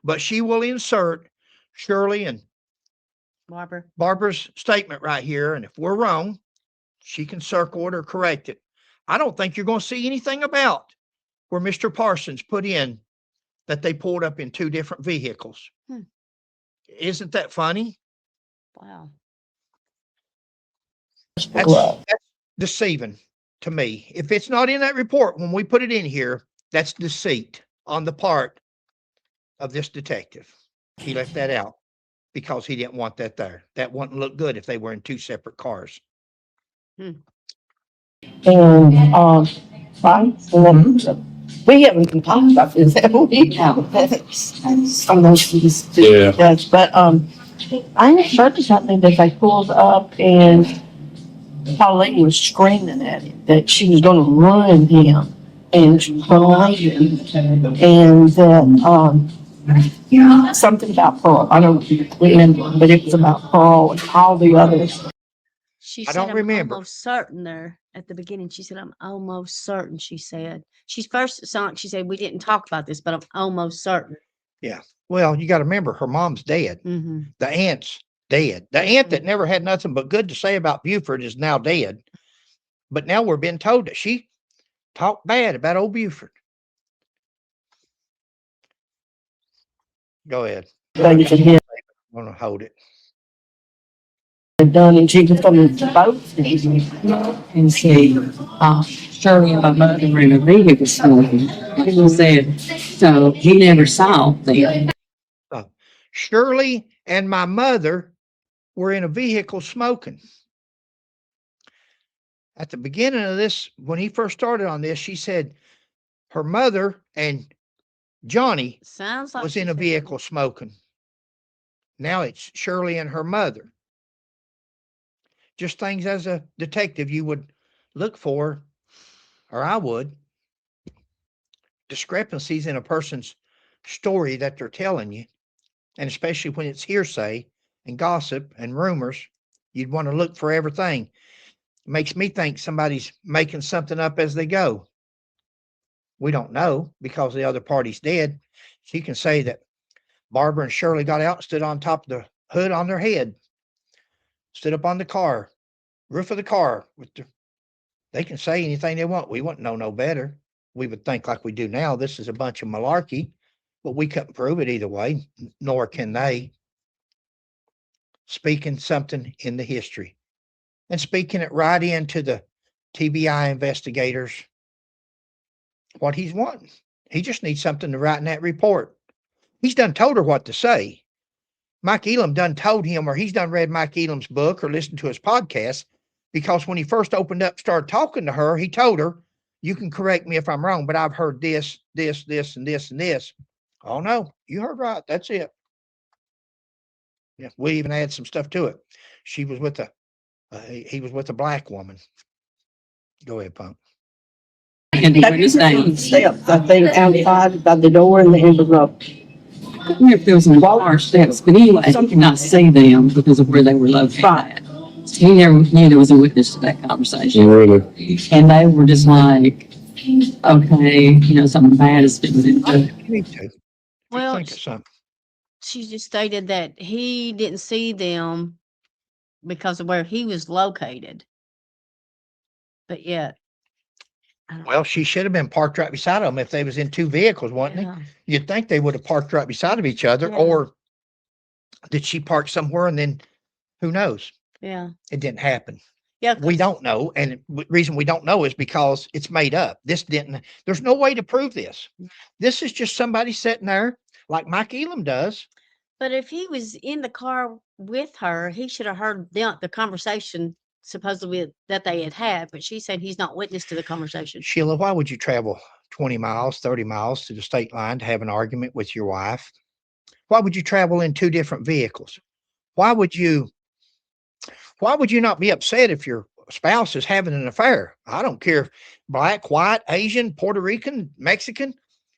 but she will insert Shirley and Barbara's statement right here. And if we're wrong, she can circle it or correct it. I don't think you're going to see anything about where Mr. Parsons put in that they pulled up in two different vehicles. Isn't that funny? Wow. That's deceiving to me. If it's not in that report, when we put it in here, that's deceit on the part of this detective. He left that out because he didn't want that there. That wouldn't look good if they were in two separate cars. And we haven't been talking about this, have we? Some of those things, but I heard something that they pulled up and Pauline was screaming at him that she was going to ruin him and Pauline and that something about Pearl. I don't remember, but it was about Pearl and all the others. She I said, don't I'm remember. almost certain there at the beginning. She said, I'm almost certain. She said, she's first song. She said, we didn't talk about this, but I'm almost certain. Yeah. Well, you got to remember her mom's dead. Mm-hmm. The aunt's dead. The aunt that never had nothing but good to say about Buford is now dead. But now we're being told that she talked bad about old Buford. Go ahead. I'm going to hold it. Done and she was coming to both and see Shirley and my mother were in a vehicle this morning. He said, so he never saw them. Shirley and my mother were in a vehicle smoking. At the beginning of this, when he first started on this, she said her mother and Johnny was in a vehicle smoking. Now it's Shirley and her mother. Just things as a detective you would look for, or I would. Discrepancies in a person's story that they're telling you, and especially when it's hearsay and gossip and rumors, you'd want to look for everything. It makes me think somebody's making something up as they go. We don't know because the other party's dead. She can say that Barbara and Shirley got out and stood on top of the hood on their head, stood up on the car, roof of the car. They can say anything they want. We wouldn't know no better. We would think like we do now, this is a bunch of malarkey, but we couldn't prove it either way, nor can they. Speaking something in the history and speaking it right into the TBI investigators, what he's wanting. He just needs something to write in that report. He's done told her what to say. Mike Elam done told him, or he's done read Mike Elam's book or listened to his podcast, because when he first opened up, started talking to her, he told her, you can correct me if I'm wrong, but I've heard this, this, this, and this, and this. Oh no, you heard right. That's it. Yeah, we even add some stuff to it. She was with he was with a black woman. Go ahead, Punk. And the steps, I think, outside by the door and the envelope. I don't know if there was some bar steps, but anyway, I could not see them because of where they were located. He never knew there was a witness to that conversation. Really? And they were just like, okay, something bad is doing it. Me too. Well, Think of something. she just stated that he didn't see them because of where he was located. But yet, well, she should have been parked right beside them if they was in two vehicles, wasn't it? You'd think they would have parked right beside of each other, or did she park somewhere and then who knows? Yeah. It didn't happen. Yeah. We don't know. And the reason we don't know is because it's made up. There's no way to prove this. This is just somebody sitting there like Mike Elam does. But if he was in the car with her, he should have heard the conversation supposedly that they had, but she said he's not witness to the conversation. Sheila, why would you travel 20 miles, 30 miles to the state line to have an argument with your wife? Why would you travel in two different vehicles? Why would you not be upset if your spouse is having an affair? I don't care, black, white, Asian, Puerto Rican, Mexican.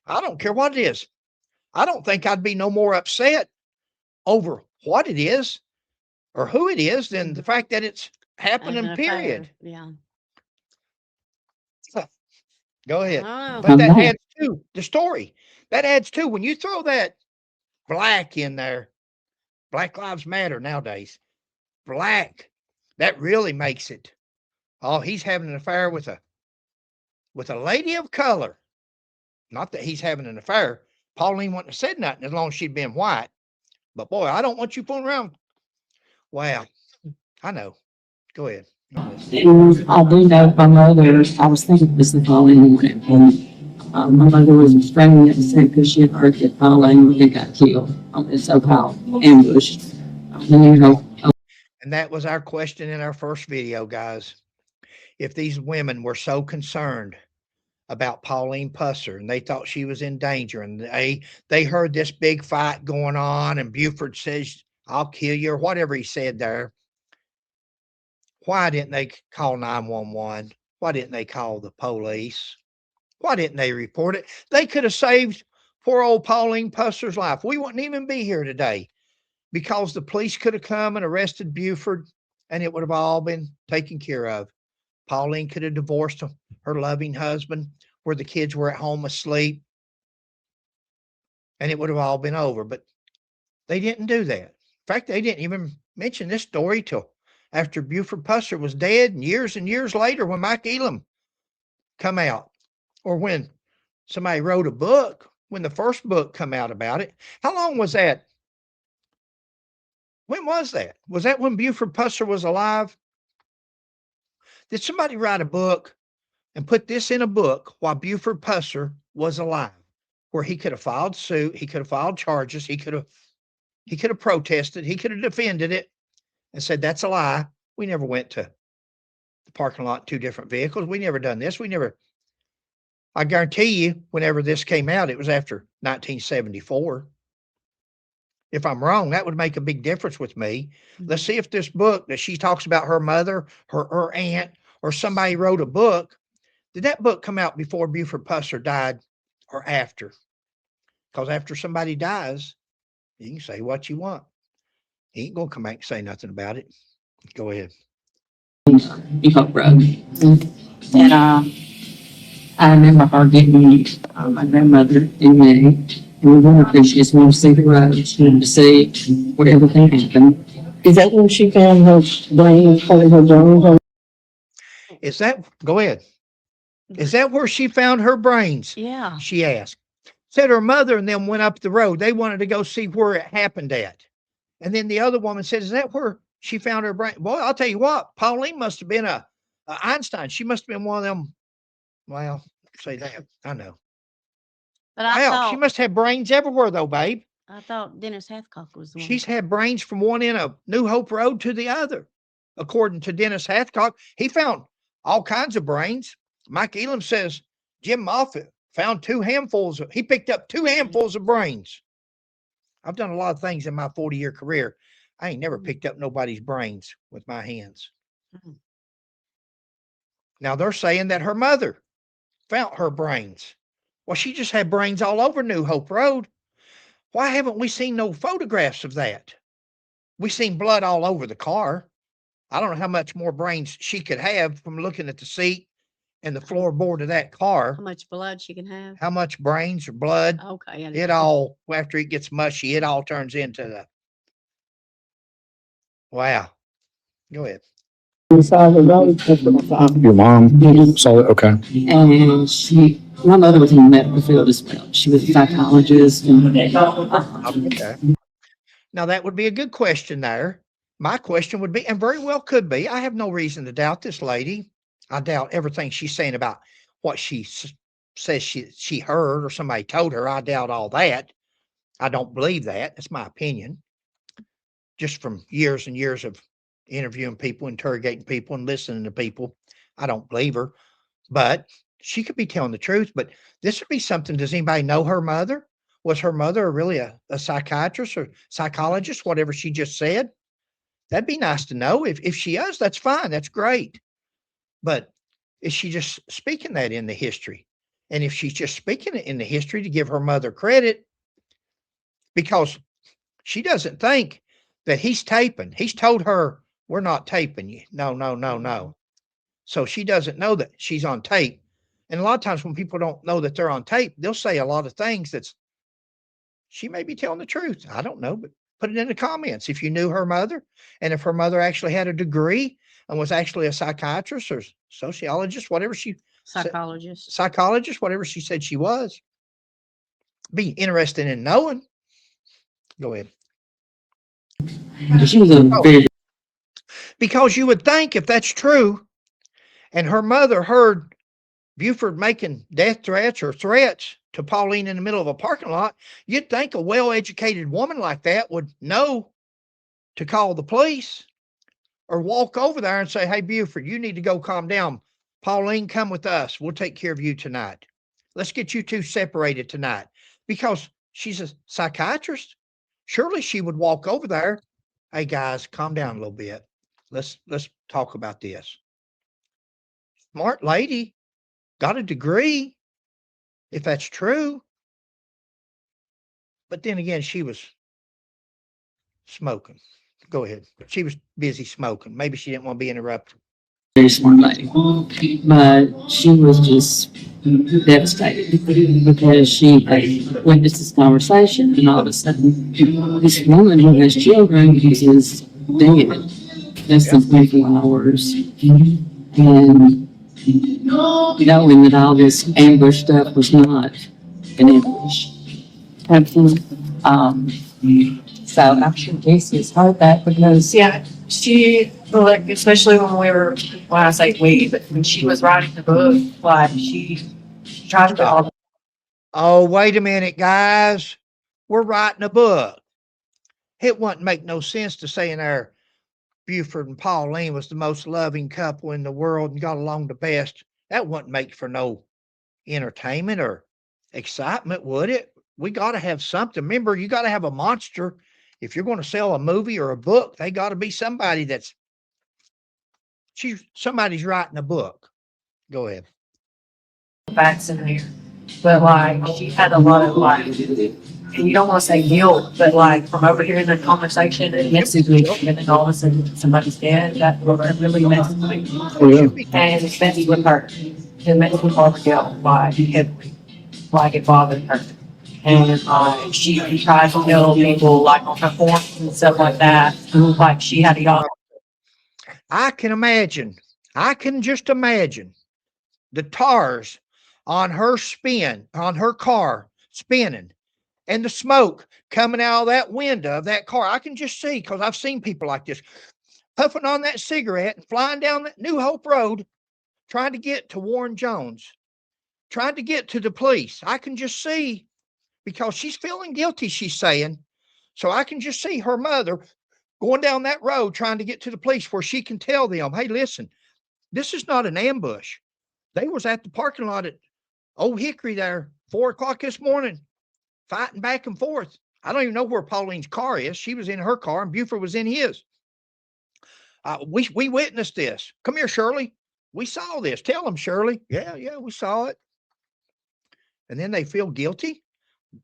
I don't care what it is. I don't think I'd be no more upset over what it is or who it is than the fact that it's happening, period. Yeah. Go ahead. But that adds to the story. That adds to when you throw that black in there. Black Lives Matter nowadays. Black. That really makes it. Oh, he's having an affair with a lady of color. Not that he's having an affair. Pauline wouldn't have said nothing as long as she'd been white. But boy, I don't want you fooling around. Well, I know. Go ahead. And I do know my mother, I was thinking it was the Pauline one. And my mother was extremely upset because she had heard that Pauline had got killed on this so-called ambush. And that was our question in our first video, guys. If these women were so concerned about Pauline Pusser and they thought she was in danger and they heard this big fight going on and Buford says, I'll kill you, or whatever he said there, why didn't they call 911? Why didn't they call the police? Why didn't they report it? They could have saved poor old Pauline Pusser's life. We wouldn't even be here today because the police could have come and arrested Buford and it would have all been taken care of. Pauline could have divorced her loving husband where the kids were at home asleep and it would have all been over. But they didn't do that. In fact, they didn't even mention this story till after Buford Pusser was dead and years later when Mike Elam come out, or when somebody wrote a book, when the first book come out about it. How long was that? When was that? Was that when Buford Pusser was alive? Did somebody write a book and put this in a book while Buford Pusser was alive, where he could have filed suit, he could have filed charges, he could have protested, he could have defended it and said, that's a lie. We never went to the parking lot in 2 different vehicles. We never done this. I guarantee you, whenever this came out, it was after 1974. If I'm wrong, that would make a big difference with me. Let's see if this book that she talks about her mother, her aunt, or somebody wrote a book. Did that book come out before Buford Pusser died or after? Because after somebody dies, you can say what you want. He ain't going to come back and say nothing about it. Go ahead. Road. And I remember her getting my grandmother and me, and we went up there. She just wanted to see the road. She wanted to see where everything happened. Is that when she found her brain, her bones? Is that, go ahead. Is that where she found her brains? Yeah. She asked. Said her mother and them went up the road. They wanted to go see where it happened at. And then the other woman said, is that where she found her brain? Boy, I'll tell you what, Pauline must have been a Einstein. She must have been one of them. Well, say that. I know. But I Wow, she must have brains everywhere though, babe. thought Dennis Hathcock was the one. She's had brains from one end of New Hope Road to the other. According to Dennis Hathcock, he found all kinds of brains. Mike Elam says Jim Moffitt found he picked up 2 handfuls of brains. I've done a lot of things in my 40-year career. I ain't never picked up nobody's brains with my hands. Now they're saying that her mother found her brains. Well, she just had brains all over New Hope Road. Why haven't we seen no photographs of that? We seen blood all over the car. I don't know how much more brains she could have from looking at the seat and the floorboard of that car. How much blood she can have? How much brains or blood? Okay. It all, after it gets mushy, it all turns into the. Wow. Go ahead. Your mom saw it? Okay. And my mother was in the medical field as well. She was a psychologist. Okay. Now that would be a good question there. My question would be, and very well could be, I have no reason to doubt this lady. I doubt everything she's saying about what she says she heard or somebody told her. I doubt all that. I don't believe that. That's my opinion. Just from years and years of interviewing people, interrogating people, and listening to people, I don't believe her. But she could be telling the truth. But this would be something. Does anybody know her mother? Was her mother really a psychiatrist or psychologist, whatever she just said? That'd be nice to know. If she is, that's fine. That's great. But is she just speaking that in the history? And if she's just speaking it in the history to give her mother credit, because she doesn't think that he's taping. He's told her, we're not taping you. No. So she doesn't know that she's on tape. And a lot of times when people don't know that they're on tape, they'll say a lot of things that's She may be telling the truth. I don't know, but put it in the comments if you knew her mother and if her mother actually had a degree and was actually a psychiatrist or sociologist, whatever she Psychologist. whatever she said she was. Be interested in knowing. Go ahead. She was a very Because you would think if that's true and her mother heard Buford making death threats or threats to Pauline in the middle of a parking lot, you'd think a well-educated woman like that would know to call the police or walk over there and say, hey, Buford, you need to go calm down. Pauline, come with us. We'll take care of you tonight. Let's get you two separated tonight. Because she's a psychiatrist. Surely she would walk over there. Hey, guys, calm down a little bit. Let's talk about this. Smart lady, got a degree, if that's true. But then again, she was smoking. Go ahead. She was busy smoking. Maybe she didn't want to be interrupted. very smart lady, but she was just devastated because she had witnessed this conversation, and all of a sudden, this woman who has children is dead less than 24 hours, and knowing that all this ambush stuff was not an ambush. Absolutely. So I'm sure Casey's heard that because Yeah, she, like, especially when I say we, but when she was writing the book, like, she tried to all Oh, wait a minute, guys. We're writing a book. It wouldn't make no sense to say in there Buford and Pauline was the most loving couple in the world and got along the best. That wouldn't make for no entertainment or excitement, would it? We got to have something. Remember, you got to have a monster. If you're going to sell a movie or a book, they got to be somebody somebody's writing a book. Go ahead. facts in there. But, like, she had a lot of, like, and you don't want to say guilt, but, like, from overhearing the conversation and messaging, and then all of a sudden somebody's dead, that really messes with me. Oh, yeah. And it messes with her. It messes with her guilt, like, heavily. Like, it bothered her. And she tried to tell people, like, on her forums and stuff like that, like, she had a young. I can imagine. I can just imagine the tires on her car spinning and the smoke coming out of that window of that car. I can just see, because I've seen people like this, puffing on that cigarette and flying down that New Hope Road, trying to get to Warren Jones, trying to get to the police. I can just see, because she's feeling guilty, she's saying. So I can just see her mother going down that road trying to get to the police where she can tell them, hey, listen, this is not an ambush. They was at the parking lot at Old Hickory there, 4 o'clock this morning, fighting back and forth. I don't even know where Pauline's car is. She was in her car and Buford was in his. We witnessed this. Come here, Shirley. We saw this. Tell them, Shirley. Yeah, we saw it. And then they feel guilty.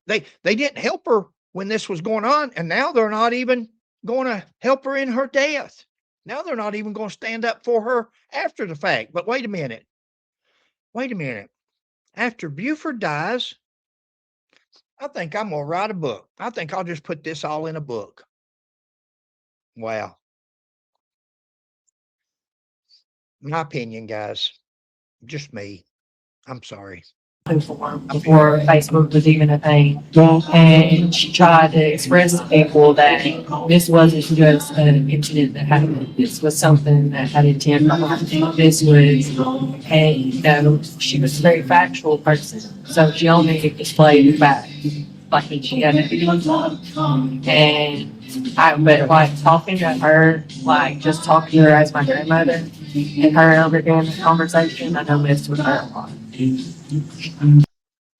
They didn't help her when this was going on, and now they're not even going to help her in her death. Now they're not even going to stand up for her after the fact. But wait a minute. After Buford dies, I think I'm going to write a book. I think I'll just put this all in a book. Wow. My opinion, guys. Just me. I'm sorry. Before Facebook was even a thing. And she tried to express to people that this wasn't just an incident that happened. This was something that had intent behind it. This was, and she was a very factual person. So she only displayed the facts. Like she had but like talking to her, like just talking to her as my grandmother and her understanding the conversation, I know messed with her a lot.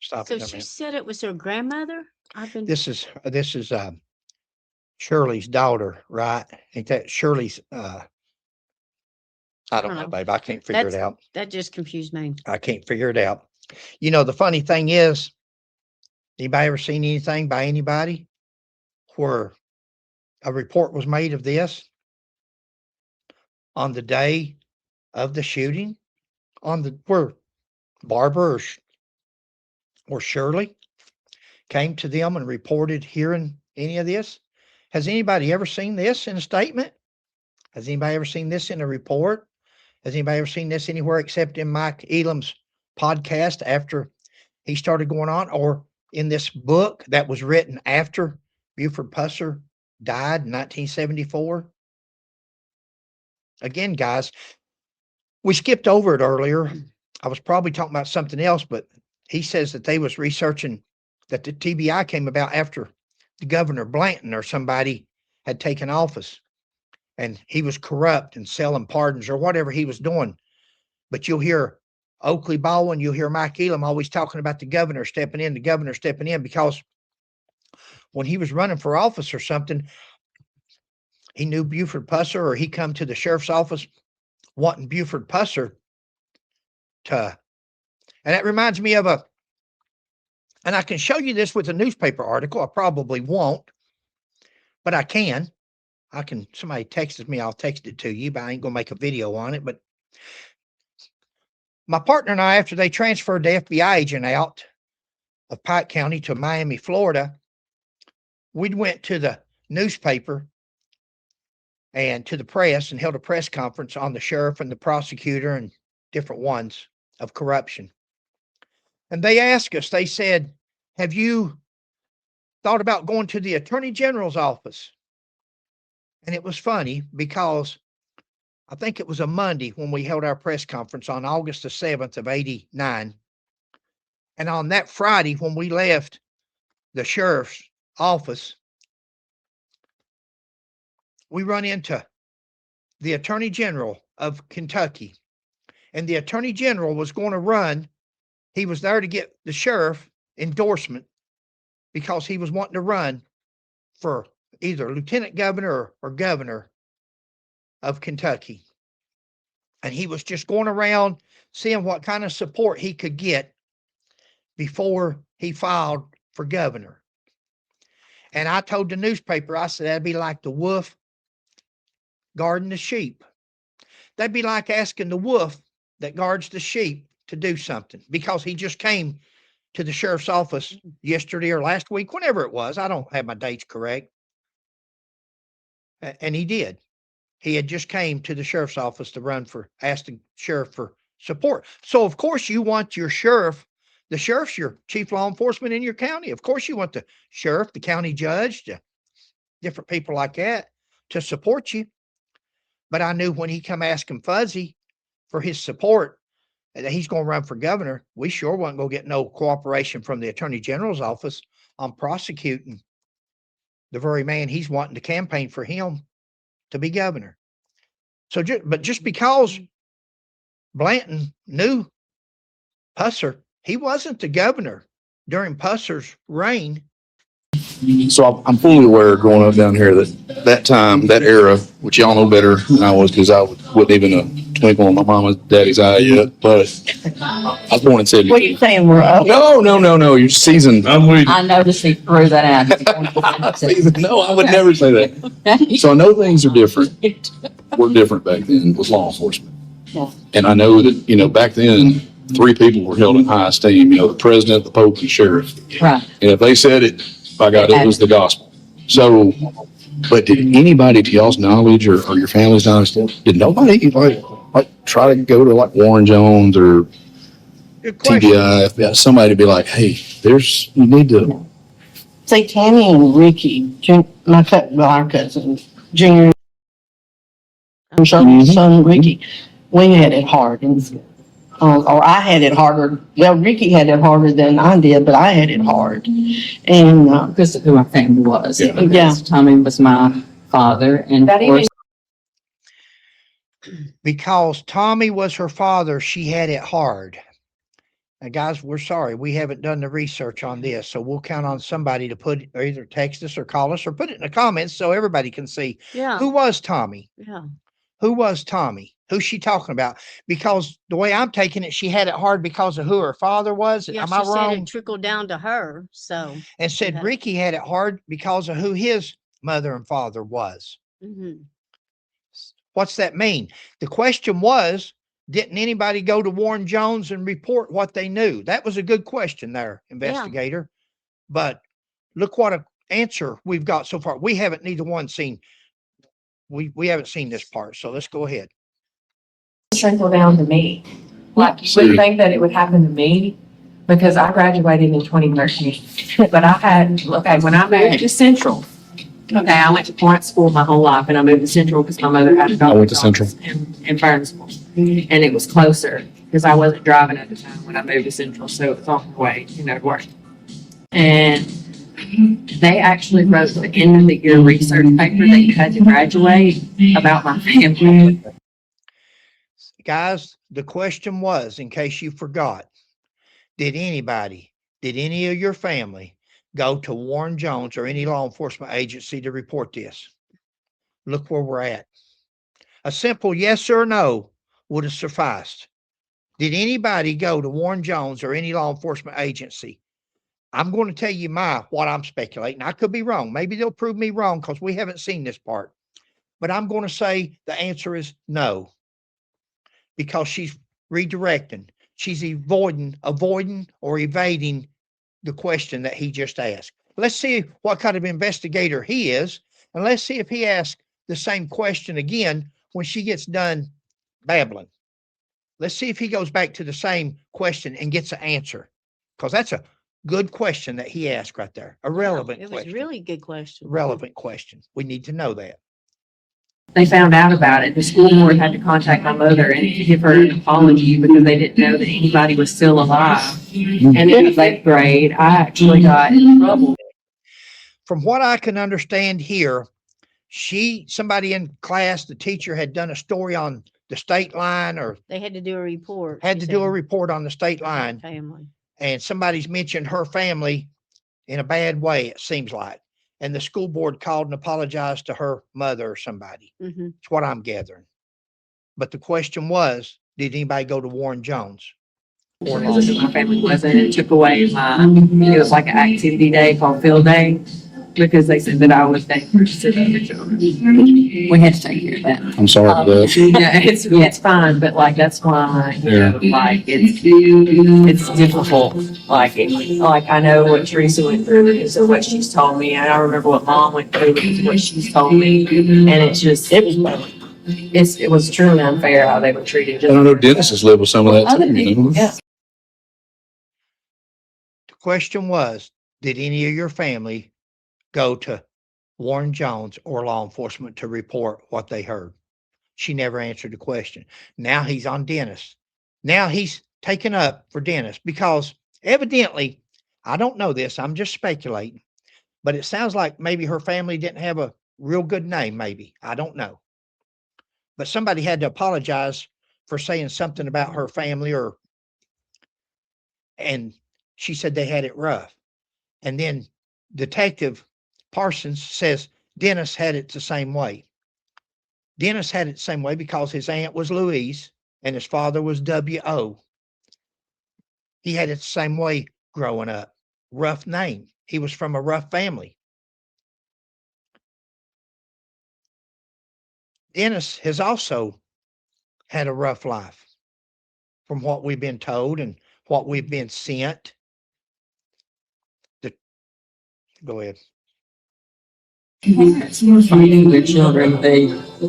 Stop So it. she said it was her grandmother? This is Shirley's daughter, right? Ain't that Shirley's? I don't know, babe. I can't figure it out. That just confused me. I can't figure it out. You know, the funny thing is, anybody ever seen anything by anybody where a report was made of this on the day of the shooting, where Barbara or Shirley came to them and reported hearing any of this? Has anybody ever seen this in a statement? Has anybody ever seen this in a report? Has anybody ever seen this anywhere except in Mike Elam's podcast after he started going on, or in this book that was written after Buford Pusser died in 1974? Again, guys, we skipped over it earlier. I was probably talking about something else, but he says that they was researching that the TBI came about after the Governor Blanton or somebody had taken office, and he was corrupt and selling pardons or whatever he was doing. But you'll hear Oakley Baldwin, you'll hear Mike Elam always talking about the governor stepping in, because when he was running for office or something, he knew Buford Pusser, or he come to the sheriff's office wanting Buford Pusser to, and that reminds me of and I can show you this with a newspaper article. I probably won't, but I can. Somebody texted me, I'll text it to you, but I ain't gonna make a video on it. But my partner and I, after they transferred the FBI agent out of Pike County to Miami, Florida, we went to the newspaper and to the press and held a press conference on the sheriff and the prosecutor and different ones of corruption. And they asked us, they said, have you thought about going to the Attorney General's office? And it was funny because I think it was a Monday when we held our press conference on August the 7th of 89. And on that Friday, when we left the sheriff's office, we run into the Attorney General of Kentucky. And the Attorney General was going to run. He was there to get the sheriff endorsement because he was wanting to run for either lieutenant governor or governor of Kentucky. And he was just going around seeing what kind of support he could get before he filed for governor. And I told the newspaper, I said, that'd be like the wolf guarding the sheep. That'd be like asking the wolf that guards the sheep to do something, because he just came to the sheriff's office yesterday or last week, whenever it was. I don't have my dates correct. And he did. He had just came to the sheriff's office to ask the sheriff for support. So of course you want your sheriff, the sheriff's your chief law enforcement in your county. Of course you want the sheriff, the county judge, different people like that to support you. But I knew when he come asking Fuzzy for his support, that he's going to run for governor, we sure wasn't going to get no cooperation from the Attorney General's office on prosecuting the very man he's wanting to campaign for him to be governor. So, just because Blanton knew Pusser, he wasn't the governor during Pusser's reign. So I'm fully aware growing up down here that time, that era, which y'all know better than I was, because I wasn't even a twinkle in my mama's daddy's eye yet. But I was born in 70. What are you saying? We're up? No. You're seasoned. I'm with you. I noticed he threw that out. Seasoned. No, I would never say that. So I know things are different. We're different back then with law enforcement. Yeah. And I know that, back then, 3 people were held in high esteem, the president, the pope, and the sheriff. Right. And if they said it, by God, it was the gospel. So, but did anybody, to y'all's knowledge or your family's knowledge, did nobody like try to go to like Warren Jones or TBI, FBI, somebody to be like, hey, you need to. Say Tammy and Ricky, our cousin, Junior and Shirley's son, Ricky, we had it hard. Or I had it harder. Well, Ricky had it harder than I did, but I had it hard. And Because of who my family was. Yeah. Yeah. Tommy was my father. And of course, Because Tommy was her father, she had it hard. Now, guys, we're sorry. We haven't done the research on this, so we'll count on somebody to either text us or call us or put it in the comments so everybody can see. Yeah. Who was Tommy? Yeah. Who was Tommy? Who's she talking about? Because the way I'm taking it, she had it hard because of who her father was. Yeah, Am I she said wrong? it trickled down to her. So. And said Yeah. Ricky had it hard because of who his mother and father was. Mhm. What's that mean? The question was, didn't anybody go to Warren Jones and report what they knew? That was a good question there, investigator. But look what an answer we've got so far. We haven't neither one seen. We haven't seen this part. So let's go ahead. Trickle down to me. Like, you would think that it would happen to me because I graduated in 2013. But I had, okay, when I moved to Central, okay, I went to Florence School my whole life and I moved to Central because my mother had a doctor's went to Central. office in Burnsville. And it was closer because I wasn't driving at the time when I moved to Central. So it was on the way, to work. And they actually wrote the end of the year research paper that you had to graduate about my family. Guys, the question was, in case you forgot, did any of your family go to Warren Jones or any law enforcement agency to report this? Look where we're at. A simple yes or no would have sufficed. Did anybody go to Warren Jones or any law enforcement agency? I'm going to tell you what I'm speculating. I could be wrong. Maybe they'll prove me wrong because we haven't seen this part. But I'm going to say the answer is no. Because she's redirecting. She's avoiding or evading the question that he just asked. Let's see what kind of investigator he is. And let's see if he asks the same question again when she gets done babbling. Let's see if he goes back to the same question and gets an answer. Because that's a good question that he asked right there. A relevant It was question. really a good question. Relevant question. We need to know that. They found out about it. The school board had to contact my mother and give her an apology because they didn't know that anybody was still alive. And in the 8th grade, I actually got in trouble. From what I can understand here, somebody in class, the teacher had done a story on the state line or They had to do a report. had she to do a said, report on the state line, family. and somebody's mentioned her family in a bad way, it seems like. And the school board called and apologized to her mother or somebody. Mm-hmm. That's what I'm gathering. But the question was, did anybody go to Warren Jones? Or Because this is my family wasn't. It took away it was like an activity day called field day because they said that I was dangerous to the other children. We had to take care of that. I'm sorry for that. Yeah, it's fine, but like that's why like it's difficult. Like I know what Teresa went through because of what she's told me, and I remember what Mom went through because of what she's told me, and it was truly unfair how they were treated. And I know Dennis has lived with some of that Other too. people, yeah. the question was, did any of your family go to Warren Jones or law enforcement to report what they heard? She never answered the question. Now he's on Dennis. Now he's taken up for Dennis because evidently, I don't know this, I'm just speculating, but it sounds like maybe her family didn't have a real good name, maybe. I don't know. But somebody had to apologize for saying something about her family and she said they had it rough. And then Detective Parsons says Dennis had it the same way. Dennis had it the same way because his aunt was Louise and his father was W.O. He had it the same way growing up. Rough name. He was from a rough family. Dennis has also had a rough life from what we've been told and what we've been sent. Go ahead. Parents were fighting their children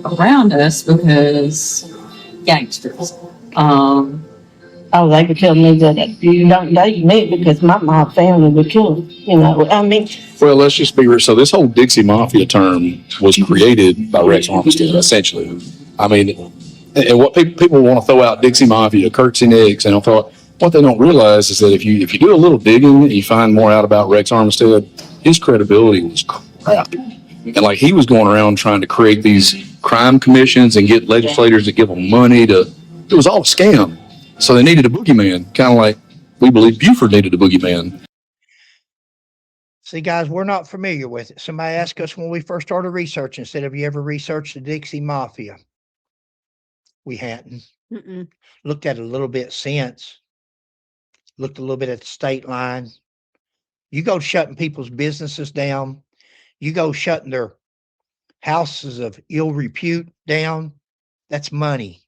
around us because gangsters. Oh, they could tell me that you don't date me because my family would kill them, I mean, Well, let's just be real. So this whole Dixie Mafia term was created by Rex Armistead, essentially. I mean, and what people want to throw out Dixie Mafia, Kurtz and Nix, and what they don't realize is that if you do a little digging and you find more out about Rex Armistead, his credibility was crap. And like he was going around trying to create these crime commissions and get legislators to give them money it was all a scam. So they needed a boogeyman, kind of like we believe Buford needed a boogeyman. See, guys, we're not familiar with it. Somebody asked us when we first started researching, said, have you ever researched the Dixie Mafia? We hadn't. Mm-mm. Looked at it a little bit since. Looked a little bit at the state line. You go shutting people's businesses down. You go shutting their houses of ill repute down. That's money.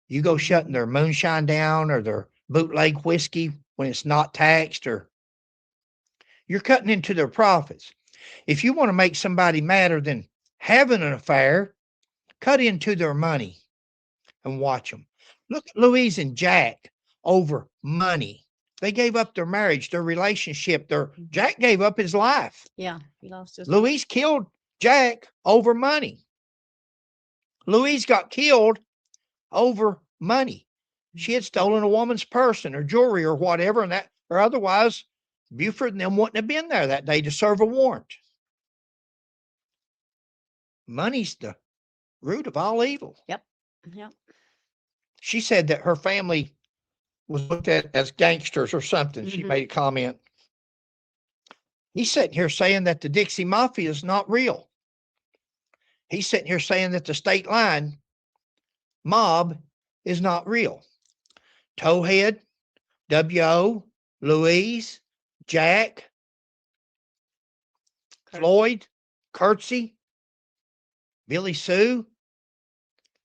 You go shutting their moonshine down or their bootleg whiskey when it's not taxed, or You're cutting into their profits. If you want to make somebody madder than having an affair, cut into their money and watch them. Look at Louise and Jack over money. They gave up their marriage, their relationship. Jack gave up his life. Yeah, he lost his. Louise killed Jack over money. Louise got killed over money. She had stolen a woman's purse and her jewelry or whatever, and that, or otherwise, Buford and them wouldn't have been there that day to serve a warrant. Money's the root of all evil. Yep. She said that her family was looked at as gangsters or something. She Mhm. made a comment. He's sitting here saying that the Dixie Mafia is not real. He's sitting here saying that the state line mob is not real. Towhead, W.O., Louise, Jack, Floyd, Curtsy, Billy Sue,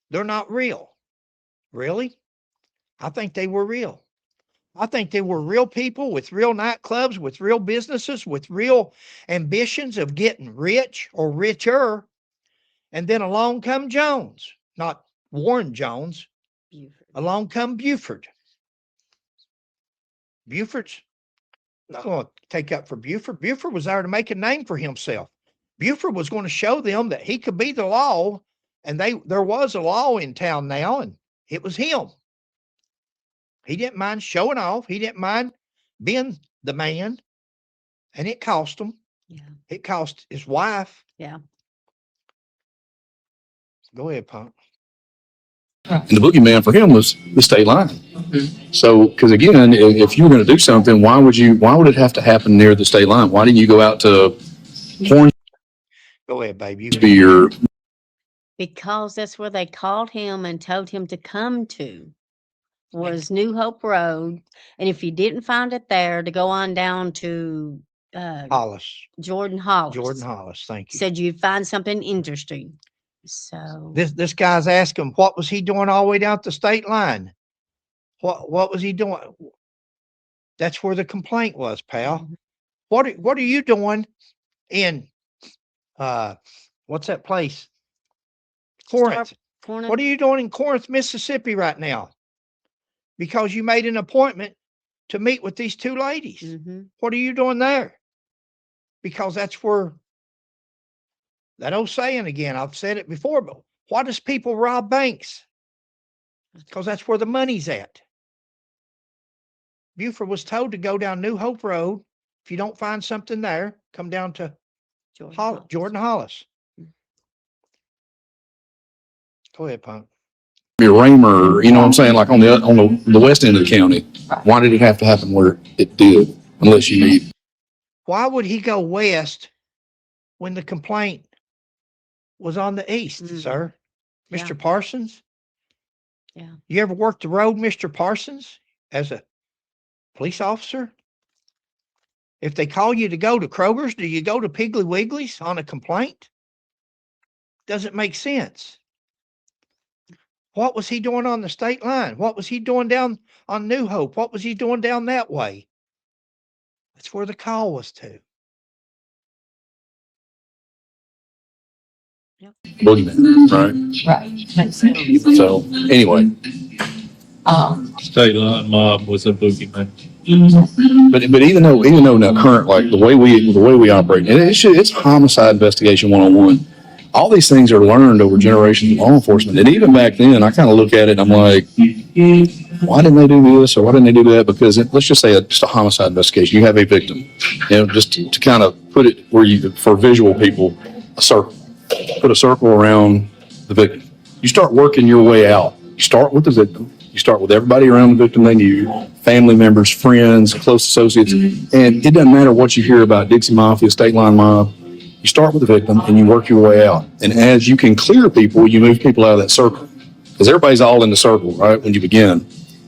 they're not real. Really? I think they were real. I think they were real people with real nightclubs, with real businesses, with real ambitions of getting rich or richer. And then along come Jones, not Warren Jones. Buford. Along come Buford. Buford's not going to take up for Buford. Buford was there to make a name for himself. Buford was going to show them that he could be the law, and there was a law in town now, and it was him. He didn't mind showing off. He didn't mind being the man, and it cost him. Yeah. It cost his wife. Yeah. Go ahead, Punk. And the boogeyman for him was the state line. So, because again, if you were going to do something, why would it have to happen near the state line? Why didn't you go out to Hornsby Go ahead, baby. or Because that's where they called him and told him to come to, was New Hope Road. And if you didn't find it there, to go on down to Hollis. Jordan Hollis. Jordan Hollis. Thank you. Said you'd find something interesting. So This guy's asking, what was he doing all the way down the state line? What was he doing? That's where the complaint was, pal. Mhm. What are you doing in what's that place? Corinth. Corner. What are you doing in Corinth, Mississippi right now? Because you made an appointment to meet with these two ladies. Mm-hmm. What are you doing there? Because that's where that old saying again, I've said it before, but why does people rob banks? Because that's where the money's at. Buford was told to go down New Hope Road. If you don't find something there, come down to Jordan Hollis. Go ahead, Punk. Raymer, you know what I'm saying? Like on the west end of the county. Why did it have to happen where it did? Unless you need. Why would he go west when the complaint was on the east, Mhm. sir? Yeah. Mr. Parsons? Yeah. You ever worked the road, Mr. Parsons, as a police officer? If they call you to go to Kroger's, do you go to Piggly Wiggly's on a complaint? Doesn't make sense. What was he doing on the state line? What was he doing down on New Hope? What was he doing down that way? That's where the call was to. Boogeyman, right? Right, makes sense. So anyway, State line mob was a boogeyman. but even though now current, like the way we operate, and it's homicide investigation 101. All these things are learned over generations of law enforcement. And even back then, I kind of look at it and I'm like, why didn't they do this or why didn't they do that? Because let's just say it's just a homicide investigation. You have a victim, just to kind of put it where for visual people, a circle. Put a circle around the victim. You start working your way out. You start with the victim. You start with everybody around the victim they knew, family members, friends, close associates. And it doesn't matter what you hear about Dixie Mafia, State Line Mob. You start with the victim and you work your way out. And as you can clear people, you move people out of that circle. Because everybody's all in the circle, right, when you begin.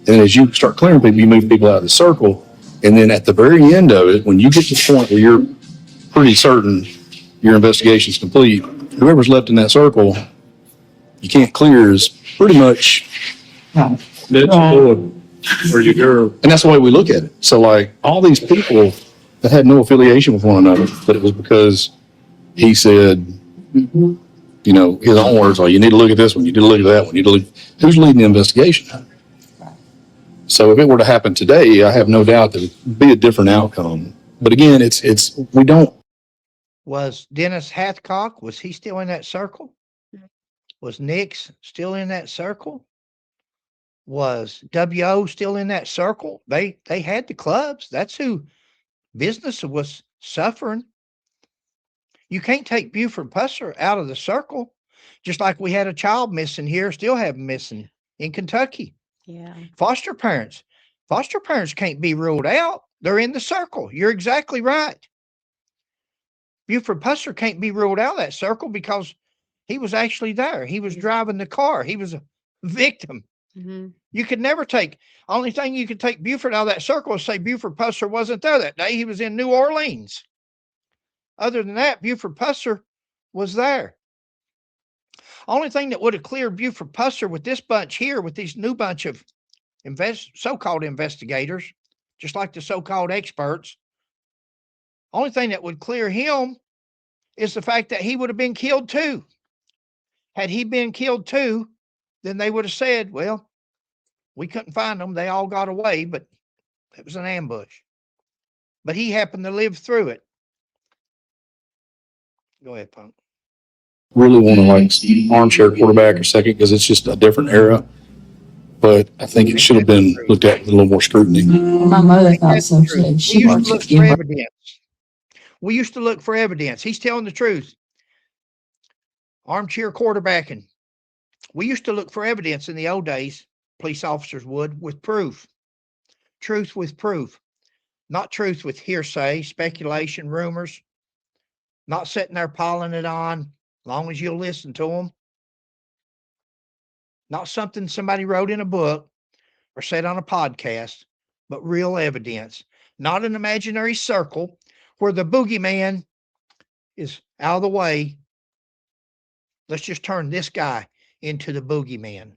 And as you start clearing people, you move people out of the circle. And then at the very end of it, when you get to the point where you're pretty certain your investigation's complete, whoever's left in that circle, you can't clear is pretty much. That's the board where you go. And that's the way we look at it. So like all these people that had no affiliation with one another, but it was because he said, you know, his own words are, you need to look at this one, you need to look at that one, you need to look, who's leading the investigation? So if it were to happen today, I have no doubt that it'd be a different outcome. But again, we don't. Was Dennis Hathcock, was he still in that circle? Was Nix still in that circle? Was WO still in that circle? They had the clubs. That's who business was suffering. You can't take Buford Pusser out of the circle, just like we had a child missing here, still have missing in Kentucky. Yeah. Foster parents can't be ruled out. They're in the circle. You're exactly right. Buford Pusser can't be ruled out of that circle because he was actually there. He was driving the car. He was a victim. Mm-hmm. You could never only thing you could take Buford out of that circle is say Buford Pusser wasn't there that day. He was in New Orleans. Other than that, Buford Pusser was there. Only thing that would have cleared Buford Pusser with this bunch here, with these new bunch of so-called investigators, just like the so-called experts, only thing that would clear him is the fact that he would have been killed too. Had he been killed too, then they would have said, well, we couldn't find them. They all got away, but it was an ambush. But he happened to live through it. Go ahead, Punk. Really want to like armchair quarterback or second because it's just a different era. But I think it should have been looked at with a little more scrutiny. My mother thought so. She We used worked to look at for evidence. We used to look for evidence. He's telling the truth. Armchair quarterbacking. We used to look for evidence in the old days. Police officers would, with proof. Truth with proof. Not truth with hearsay, speculation, rumors. Not sitting there piling it on, as long as you'll listen to them. Not something somebody wrote in a book or said on a podcast, but real evidence. Not an imaginary circle where the boogeyman is out of the way. Let's just turn this guy into the boogeyman.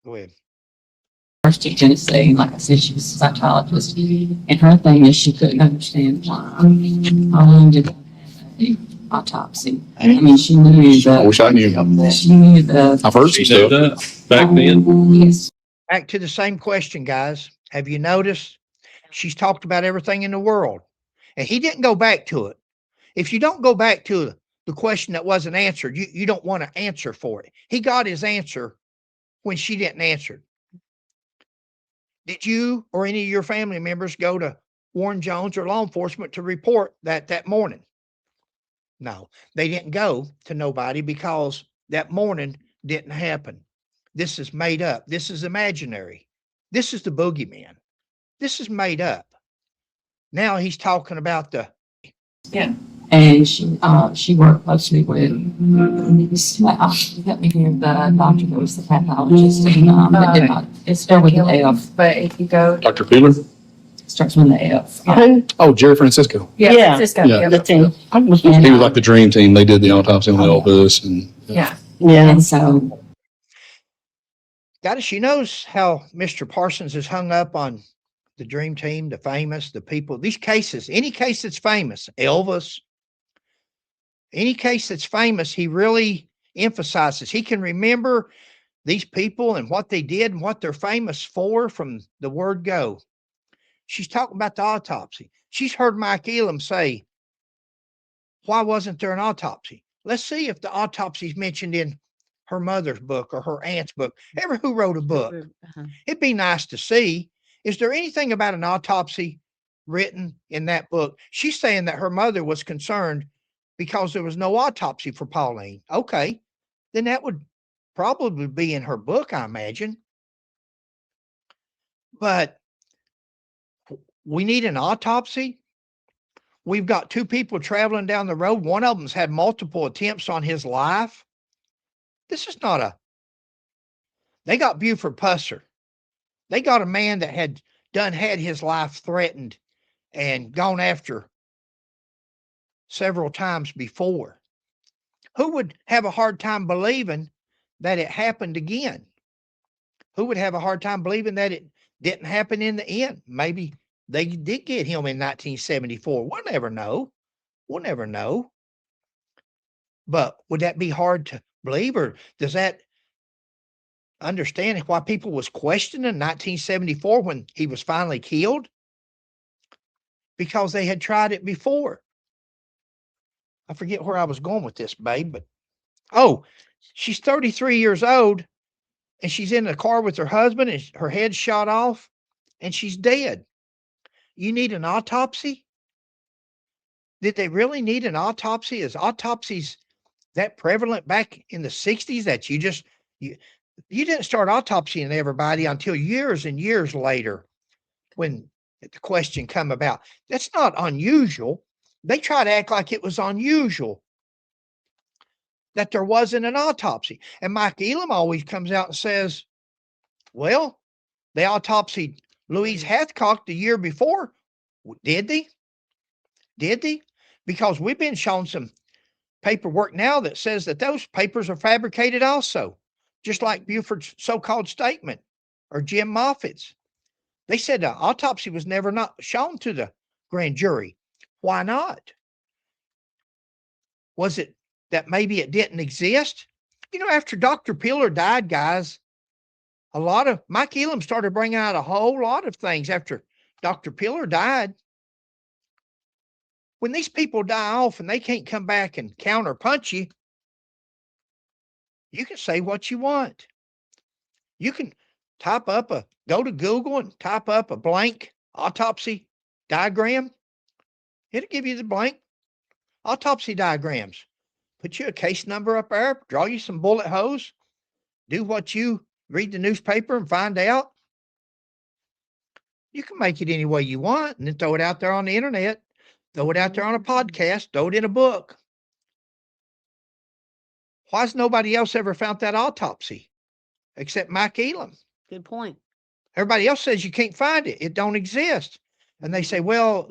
Go ahead. University of Tennessee. Like I said, she was a psychologist. And her thing is she couldn't understand why Pauline did not have an autopsy. I mean, she knew I that. wish I knew. She knew that. I've heard some She knew stuff. that back then. Yes. Back to the same question, guys. Have you noticed she's talked about everything in the world? And he didn't go back to it. If you don't go back to the question that wasn't answered, you don't want to answer for it. He got his answer when she didn't answer. Did you or any of your family members go to Warren Jones or law enforcement to report that morning? No, they didn't go to nobody because that morning didn't happen. This is made up. This is imaginary. This is the boogeyman. This is made up. Now he's talking about And she worked closely with, let me hear the doctor that was the pathologist. And, that did not, it started with an F. But if you go, Dr. Peeler? Starts with an F. Who? Oh, Jerry Francisco. Yeah. Francisco, Yeah. yeah. The team. I was, And, He was like the dream team. They did the autopsy on Elvis and Yeah. yeah. And so, God, she knows how Mr. Parsons is hung up on the dream team, the famous, the people, these cases, any case that's famous, Elvis, any case that's famous, he really emphasizes. He can remember these people and what they did and what they're famous for from the word go. She's talking about the autopsy. She's heard Mike Elam say, why wasn't there an autopsy? Let's see if the autopsy is mentioned in her mother's book or her aunt's book, ever who wrote a book. It'd be nice to see. Is there anything about an autopsy written in that book? She's saying that her mother was concerned because there was no autopsy for Pauline. Okay, then that would probably be in her book, I imagine. But we need an autopsy. We've got two people traveling down the road. One of them's had multiple attempts on his life. This is not they got Buford Pusser. They got a man that had his life threatened and gone after several times before. Who would have a hard time believing that it happened again? Who would have a hard time believing that it didn't happen in the end? Maybe they did get him in 1974. We'll never know. We'll never know. But would that be hard to believe, or does that understand why people was questioning 1974 when he was finally killed? Because they had tried it before. I forget where I was going with this, babe, but she's 33 years old and she's in the car with her husband and her head's shot off and she's dead. You need an autopsy? Did they really need an autopsy? Is autopsies that prevalent back in the 60s that you didn't start autopsying everybody until years and years later when the question come about? That's not unusual. They try to act like it was unusual that there wasn't an autopsy. And Mike Elam always comes out and says, well, they autopsied Louise Hathcock the year before. Did they? Did they? Because we've been shown some paperwork now that says that those papers are fabricated also, just like Buford's so-called statement or Jim Moffitt's. They said the autopsy was never not shown to the grand jury. Why not? Was it that maybe it didn't exist? You know, after Dr. Pillar died, guys, Mike Elam started bringing out a whole lot of things after Dr. Pillar died. When these people die off and they can't come back and counterpunch you, you can say what you want. You can go to Google and type up a blank autopsy diagram. It'll give you the blank autopsy diagrams. Put you a case number up there, draw you some bullet holes, do what you read the newspaper and find out. You can make it any way you want and then throw it out there on the internet, throw it out there on a podcast, throw it in a book. Why's nobody else ever found that autopsy except Mike Elam? Good point. Everybody else says you can't find it. It don't exist. And they say, well,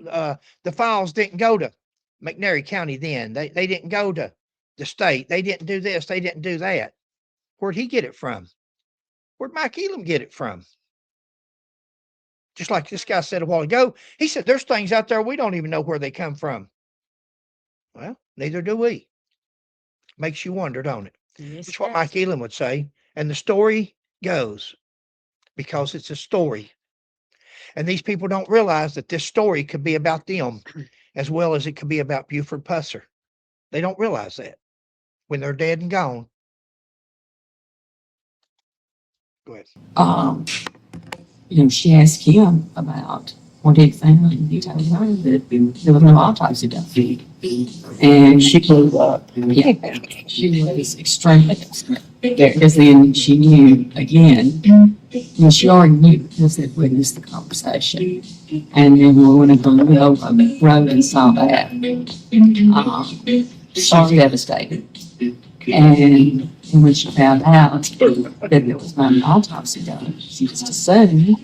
the files didn't go to McNairy County then. They didn't go to the state. They didn't do this. They didn't do that. Where'd he get it from? Where'd Mike Elam get it from? Just like this guy said a while ago, he said, there's things out there we don't even know where they come from. Well, neither do we. Makes you wonder, don't it? Yes, That's what it Mike Elam would say. And the story goes, because it's a story. And these people don't realize that this story could be about them as well as it could be about Buford Pusser. They don't realize that when they're dead and gone. Go ahead. She asked him about what he'd found, and he told her that there was no autopsy done. And She blew up. yeah, she was extremely upset. Because then she knew again, and she already knew because they'd witnessed the conversation. And then we went up on the road and saw that. She was devastated. And when she found out that there was not an autopsy done, she just assumed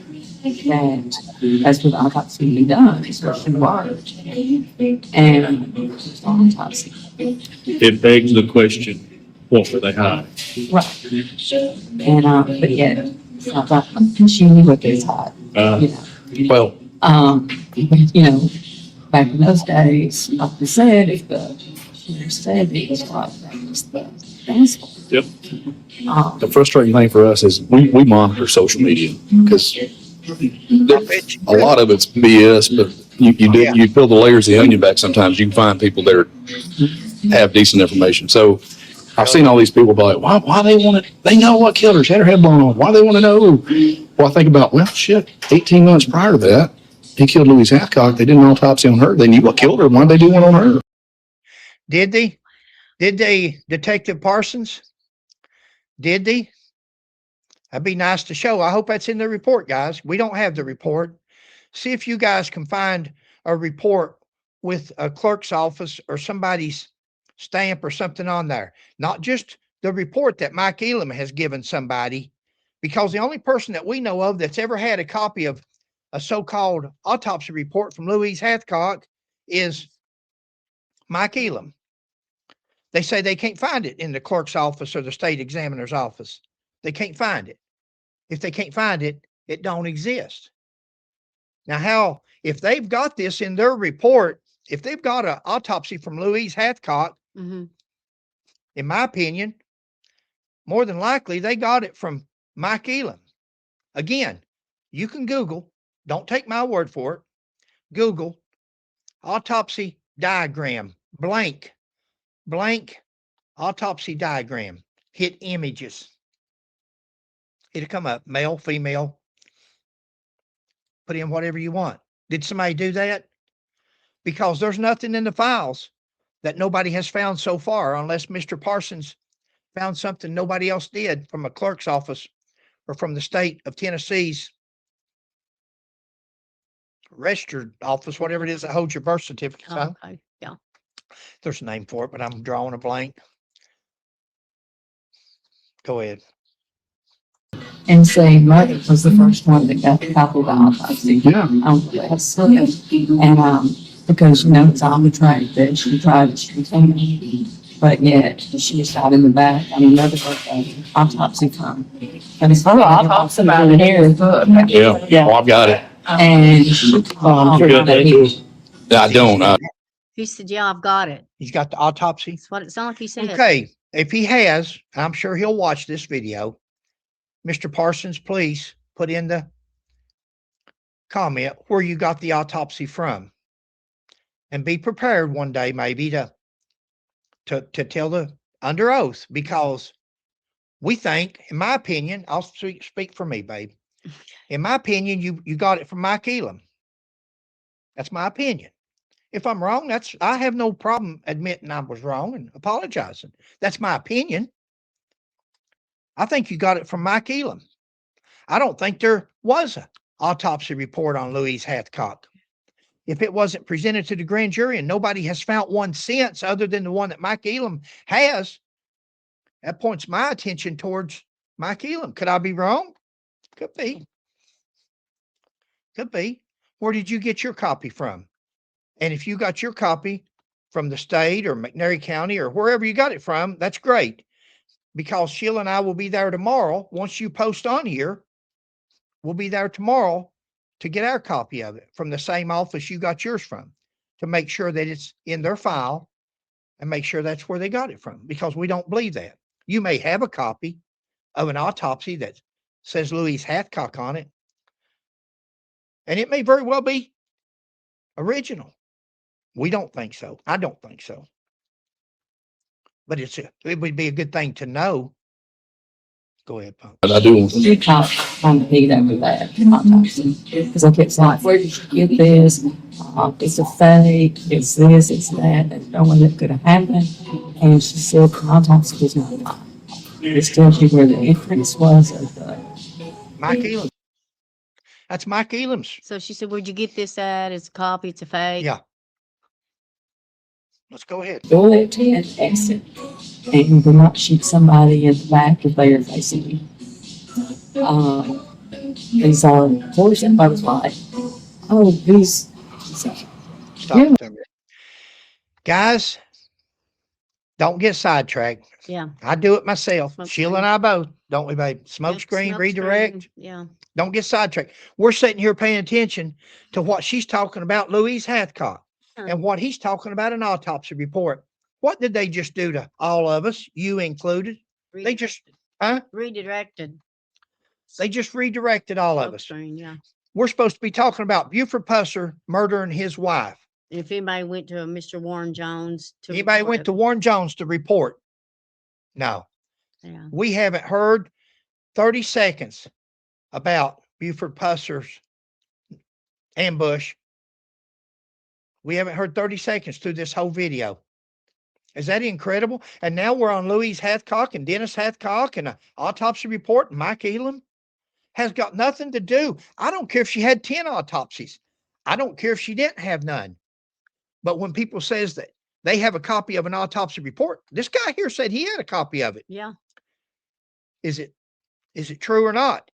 that that's what the autopsy would be done, especially was. And there was no autopsy. It begs the question, what were they hiding? Right. And, but yet, I thought she knew what they was hiding, Well, back in those days, like they said, if the sheriff said it was like that was the gospel. Yep. the frustrating thing for us is we monitor social media because a lot of it's BS, but you peel the layers of the onion back. Sometimes you can find people that have decent information. So I've seen all these people be like, why they want to, they know what killed her. She had her head blown off. Why they want to know? Well, I think about, 18 months prior to that, he killed Louise Hathcock. They did an autopsy on her. They knew what killed her. Why did they do one on her? Did they? Did they, Detective Parsons? Did they? That'd be nice to show. I hope that's in the report, guys. We don't have the report. See if you guys can find a report with a clerk's office or somebody's stamp or something on there. Not just the report that Mike Elam has given somebody, because the only person that we know of that's ever had a copy of a so-called autopsy report from Louise Hathcock is Mike Elam. They say they can't find it in the clerk's office or the state examiner's office. They can't find it. If they can't find it, it don't exist. Now, if they've got this in their report, if they've got an autopsy from Louise Hathcock, Mm-hmm. in my opinion, more than likely they got it from Mike Elam. Again, you can Google, don't take my word for it. Google autopsy diagram, blank autopsy diagram. Hit images. It'll come up, male, female. Put in whatever you want. Did somebody do that? Because there's nothing in the files that nobody has found so far, unless Mr. Parsons found something nobody else did from a clerk's office or from the state of Tennessee's registered office, whatever it is that holds your birth certificate. Huh? Okay. Yeah. There's a name for it, but I'm drawing a blank. Go ahead. And say mother was the first one that got the copy of the autopsy. Yeah. On the last slip. And, because, you know, it's arbitrary that she tried to continue, but yet she was shot in the back. I mean, mother got the autopsy from. And it's autopsy about it here. Yeah. Yeah. Oh, I've got it. And I don't. He said, yeah, I've got it. He's got the autopsy. That's what it sounded like he said. Okay. If he has, I'm sure he'll watch this video. Mr. Parsons, please put in the comment where you got the autopsy from. And be prepared one day maybe to tell the under oath, because we think, in my opinion, I'll speak for me, babe. In my opinion, you got it from Mike Elam. That's my opinion. If I'm wrong, I have no problem admitting I was wrong and apologizing. That's my opinion. I think you got it from Mike Elam. I don't think there was an autopsy report on Louise Hathcock. If it wasn't presented to the grand jury and nobody has found one since other than the one that Mike Elam has, that points my attention towards Mike Elam. Could I be wrong? Could be. Could be. Where did you get your copy from? And if you got your copy from the state or McNairy County or wherever you got it from, that's great. Because Sheila and I will be there tomorrow. Once you post on here, we'll be there tomorrow to get our copy of it from the same office you got yours from, to make sure that it's in their file and make sure that's where they got it from, because we don't believe that. You may have a copy of an autopsy that says Louise Hathcock on it, and it may very well be original. We don't think so. I don't think so. But it would be a good thing to know. Go ahead, Pump. I do. she talked on the heat over that autopsy. Because I kept saying, where did you get this? It's a fake, it's this, it's that, there's no one that could have happened. And she said, the autopsy was not mine. It tells you where the entrance was of the. Mike Elam. That's Mike Elam's. So she said, where'd you get this at? It's a copy, it's a fake. Yeah. Let's go ahead. bullet and exit, and do not shoot somebody in the back if they are facing you. These are, of course, everybody was like, oh, these. Stop Yeah. it, guys, don't get sidetracked. Yeah. I do it myself. Smoke Sheila screen. and I both, don't we, babe? Smoke Yep, screen, smoke redirect. screen, yeah. Don't get sidetracked. We're sitting here paying attention to what she's talking about, Louise Hathcock, Sure. and what he's talking about, an autopsy report. What did they just do to all of us, you included? They just, Redirected. They just redirected all of Smoke us. screen, yeah. We're supposed to be talking about Buford Pusser murdering his wife. If anybody went to Mr. Warren Jones to. Anybody report went it. to Warren Jones to report? No. Yeah. We haven't heard 30 seconds about Buford Pusser's ambush. We haven't heard 30 seconds through this whole video. Is that incredible? And now we're on Louise Hathcock and Dennis Hathcock and an autopsy report. And Mike Elam has got nothing to do. I don't care if she had 10 autopsies. I don't care if she didn't have none. But when people says that they have a copy of an autopsy report, this guy here said he had a copy of it. Yeah. Is it true or not?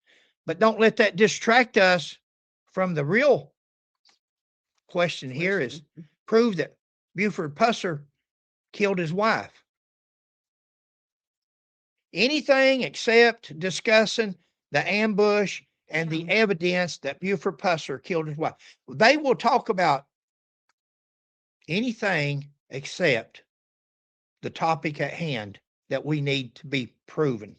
But don't let that distract us from the real question here is prove that Buford Pusser killed his wife. Anything except discussing the ambush and the evidence that Buford Pusser killed his wife. They will talk about anything except the topic at hand that we need to be proven.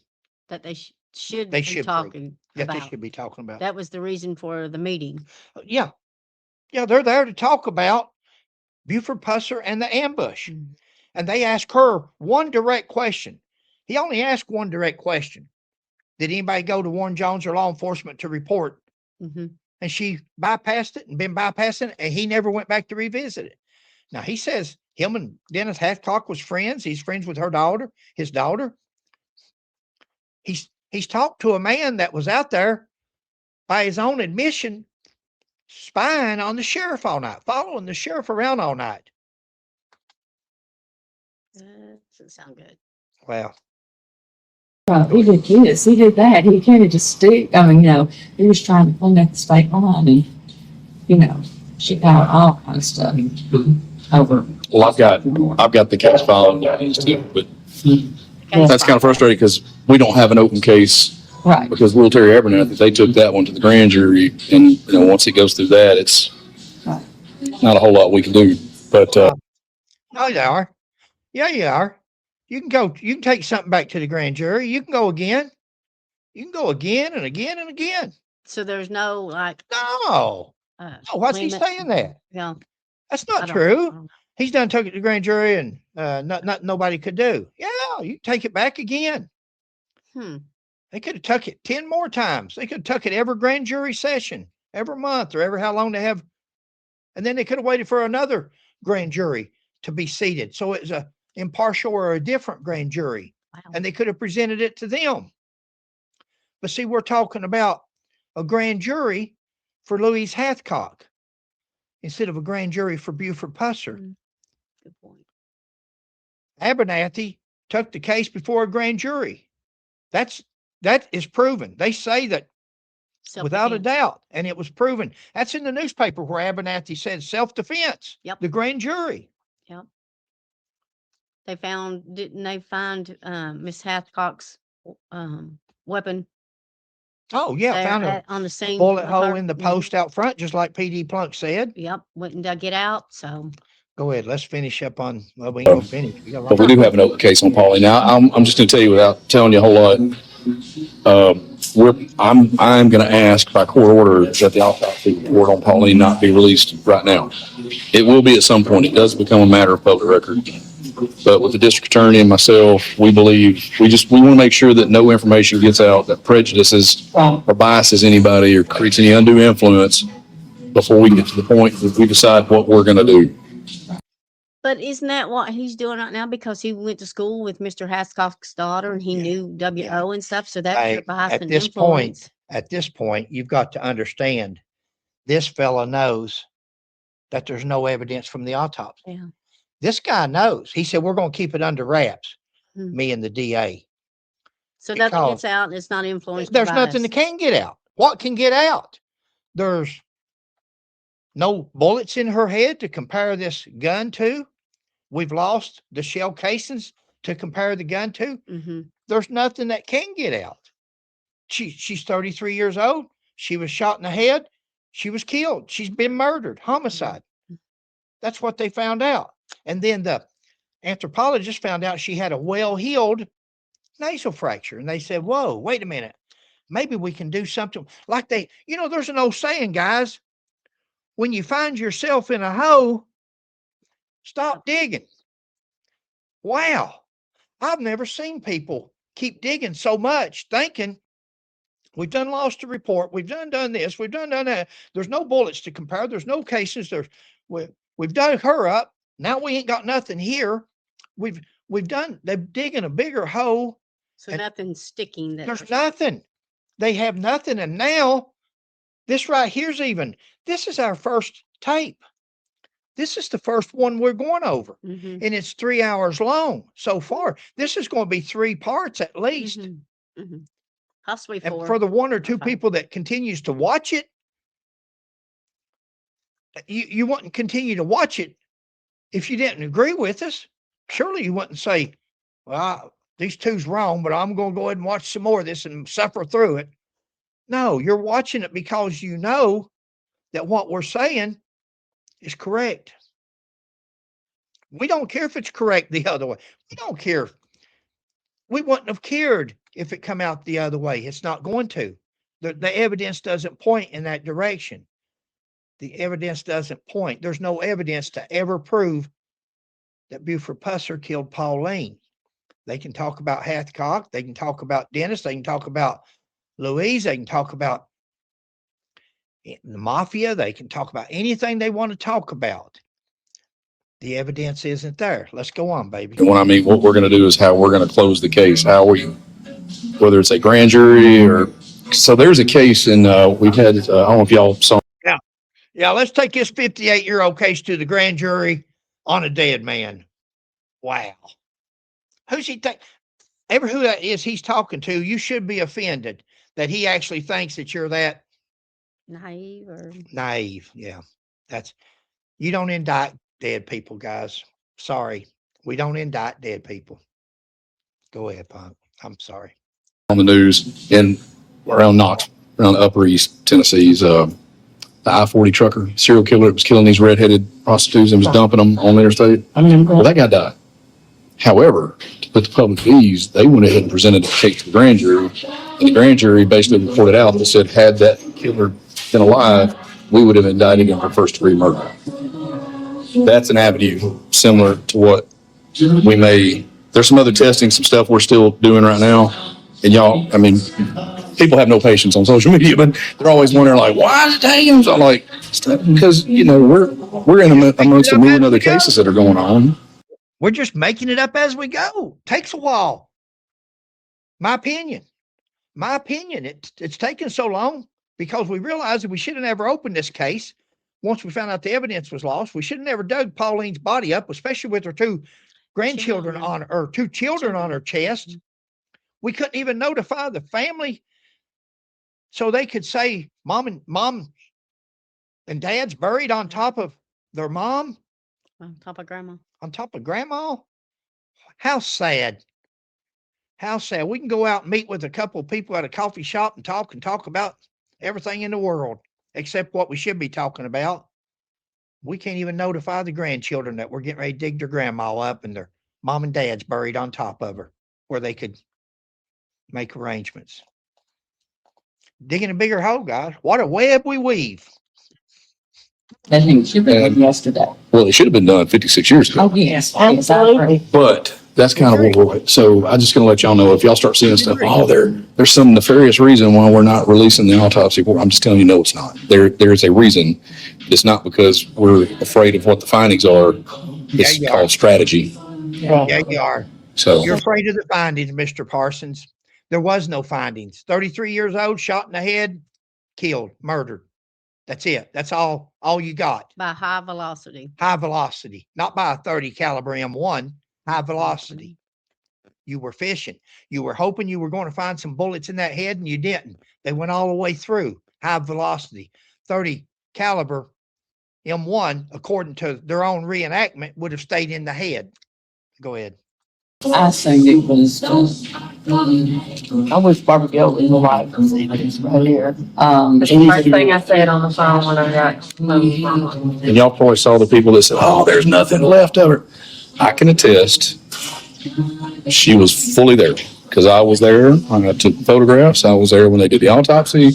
That they should They be should prove talking that they about. should be talking about. That was the reason for the meeting. Yeah. Yeah, they're there to talk about Buford Pusser and the ambush. Mm. And they ask her one direct question. He only asked one direct question. Did anybody go to Warren Jones or law enforcement to report? Mhm. And she bypassed it and been bypassing it, and he never went back to revisit it. Now he says him and Dennis Hathcock was friends. He's friends with her daughter, his daughter. He's talked to a man that was out there by his own admission, spying on the sheriff all night, following the sheriff around all night. Doesn't sound good. Well, He did this, he did that, he can't just stick, I mean, he was trying to pull that the state line and, she got all kinds of stuff over. Well, I've got the case file too, but Okay. that's kind of frustrating because we don't have an open case Right. because Will Terry Abernathy, they took that one to the grand jury, and once it goes through that, it's Right. not a whole lot we can do. But no, you are. Yeah, you are. You can go. You can take something back to the grand jury. You can go again. You can go again and again and again. So there's no like. No. Uh, No, what's he limit? saying that? Yeah. That's I not don't- I true. don't know. He's done took it to the grand jury and nobody could do. Yeah, you take it back again. Hmm. They could have took it 10 more times. They could have took it every grand jury session, every month or every how long they have. And then they could have waited for another grand jury to be seated. So it was a impartial or a different grand jury. Wow. And they could have presented it to them. But see, we're talking about a grand jury for Louise Hathcock instead of a grand jury for Buford Pusser. Mm. Good point. Abernathy took the case before a grand jury. That is proven. They say that without a Self-defense. doubt, and it was proven. That's in the newspaper where Abernathy said self-defense. Yep. The grand jury. Didn't they find Miss Hathcock's weapon Oh yeah, there found a on the scene? bullet with hole her? in the Mhm. post out front, just like PD Plunk said. Yep, went and dug it out. So Go ahead. Let's finish up on. Well, we ain't gonna finish. We got a lot but we do have an open case on Pauline. Now, I'm just going to tell you without telling you a whole lot. I'm going to ask by court order that the autopsy report on Pauline not be released right now. It will be at some point. It does become a matter of public record. But with the district attorney and myself, we believe we want to make sure that no information gets out that prejudices or biases anybody or creates any undue influence before we get to the point that we decide what we're going to do. but isn't that what he's doing right now? Because he went to school with Mr. Hathcock's daughter and he Yeah. knew WO and stuff. So that's Hey, your bias at and this influence. At this point, you've got to understand this fella knows that there's no evidence from the autopsy. Yeah. This guy knows. He said, we're going to keep it under wraps, Hmm. me and the DA. So nothing because gets out and it's not influenced. There's by nothing that bias. can get out. What can get out? There's no bullets in her head to compare this gun to. We've lost the shell casings to compare the gun to. Mm-hmm. There's nothing that can get out. She's 33 years old. She was shot in the head. She was killed. She's been murdered. Homicide. That's what they found out. And then the anthropologist found out she had a well-healed nasal fracture. And they said, whoa, wait a minute. Maybe we can do something like there's an old saying, guys, when you find yourself in a hole, stop digging. Wow. I've never seen people keep digging so much thinking we've done lost a report. We've done this. We've done that. There's no bullets to compare. There's no cases. We've dug her up. Now we ain't got nothing here. They're digging a bigger hole. So And nothing's sticking. There's nothing. They have nothing. And now this right here's this is our first tape. This is the first one we're going over. Mm-hmm. And it's 3 hours long so far. This is going to be 3 parts at least. Mm-hmm. Mm-hmm. Possibly And 4. for the 1 or 2 5. people that continues to watch it, you wouldn't continue to watch it if you didn't agree with us. Surely you wouldn't say, well, these two's wrong, but I'm going to go ahead and watch some more of this and suffer through it. No, you're watching it because you know that what we're saying is correct. We don't care if it's correct the other way. We don't care. We wouldn't have cared if it come out the other way. It's not going to. The evidence doesn't point in that direction. The evidence doesn't point. There's no evidence to ever prove that Buford Pusser killed Pauline. They can talk about Hathcock. They can talk about Dennis. They can talk about Louise. They can talk about the mafia. They can talk about anything they want to talk about. The evidence isn't there. Let's go on, baby. And what I mean, what we're going to do is how we're going to close the case. How we, whether it's a grand jury or, so there's a case in, we've had, I don't know if y'all saw. Yeah, let's take this 58-year-old case to the grand jury on a dead man. Wow. Who's he think? Ever who that is he's talking to, you should be offended that he actually thinks that you're that Naive or naive. Yeah. You don't indict dead people, guys. Sorry. We don't indict dead people. Go ahead, Punk. I'm sorry. On the news in around Knox, around Upper East Tennessee's, the I-40 trucker serial killer that was killing these redheaded prostitutes and was dumping them on the interstate. Well, that guy died. However, to put the public at ease, they went ahead and presented the case to the grand jury, and the grand jury basically reported out that said, had that killer been alive, we would have indicted him for first-degree murder. That's an avenue similar to what we may. There's some other testing, some stuff we're still doing right now, and y'all, I mean, people have no patience on social media, but they're always wondering, like, why is it taking so? I'm like, because, you know, we're in amongst a million other cases that are going on. We're just making it up as we go. Takes a while. My opinion. It's taken so long because we realized that we should have never opened this case. Once we found out the evidence was lost, we should have never dug Pauline's body up, especially with her two grandchildren two children on her chest. We couldn't even notify the family so they could say mom and dad's buried on top of their mom. on top of grandma. On top of grandma? How sad. How sad. We can go out and meet with a couple of people at a coffee shop and talk about everything in the world, except what we should be talking about. We can't even notify the grandchildren that we're getting ready to dig their grandma up and their mom and dad's buried on top of her, where they could make arrangements. Digging a bigger hole, guys. What a web we weave. That thing should have been done yesterday. Well, it should have been done 56 years ago. Oh, yes. Absolutely. But that's kind of what we're, so I'm just going to let y'all know if y'all start seeing stuff, oh, there's some nefarious reason why we're not releasing the autopsy report. I'm just telling you, no, it's not. There's a reason. It's not because we're afraid of what the findings are. It's called strategy. Yeah, you are. So you're afraid of the findings, Mr. Parsons. There was no findings. 33 years old, shot in the head, killed, murdered. That's it. That's all you got. By high velocity. High velocity, not by a 30 caliber M1, high velocity. You were fishing. You were hoping you were going to find some bullets in that head and you didn't. They went all the way through. High velocity, 30 caliber M1, according to their own reenactment, would have stayed in the head. Go ahead. I think it was, I wish Barbara Gill was alive to see this right here. The first thing I said on the phone when I got home. and y'all probably saw the people that said, oh, there's nothing left of her. I can attest she was fully there because I was there. I took photographs. I was there when they did the autopsy.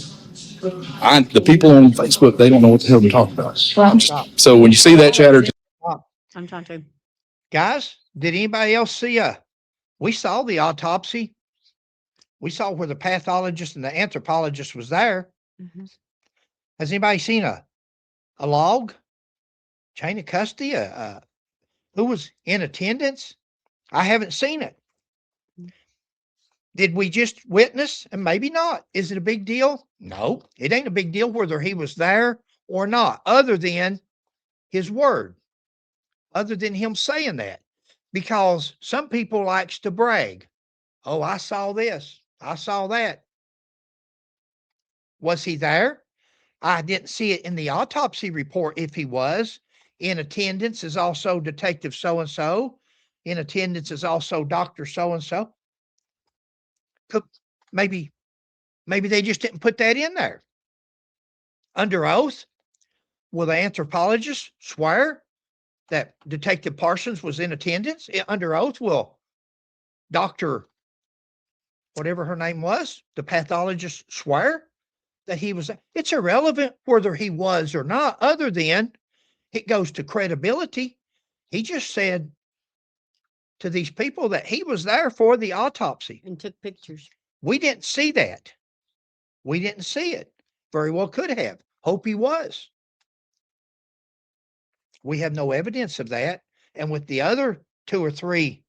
The people on Facebook, they don't know what the hell they're talking about. So when you see that chatter, I'm trying to. Guys, did anybody else see we saw the autopsy. We saw where the pathologist and the anthropologist was there. Mm-hmm. Has anybody seen a log? Chain of custody? Who was in attendance? I haven't seen it. Did we just witness? And maybe not. Is it a big deal? No, it ain't a big deal whether he was there or not, other than his word, other than him saying that. Because some people likes to brag. Oh, I saw this. I saw that. Was he there? I didn't see it in the autopsy report if he was. In attendance is also Detective so-and-so. In attendance is also Dr. so-and-so. Maybe Maybe they just didn't put that in there. Under oath, will the anthropologist swear that Detective Parsons was in attendance? Under oath, will Dr. whatever her name was, the pathologist, swear that he was? It's irrelevant whether he was or not, other than it goes to credibility. He just said to these people that he was there for the autopsy. And took pictures. We didn't see that. We didn't see it. Very well could have. Hope he was. We have no evidence of that. And with the other 2 or 3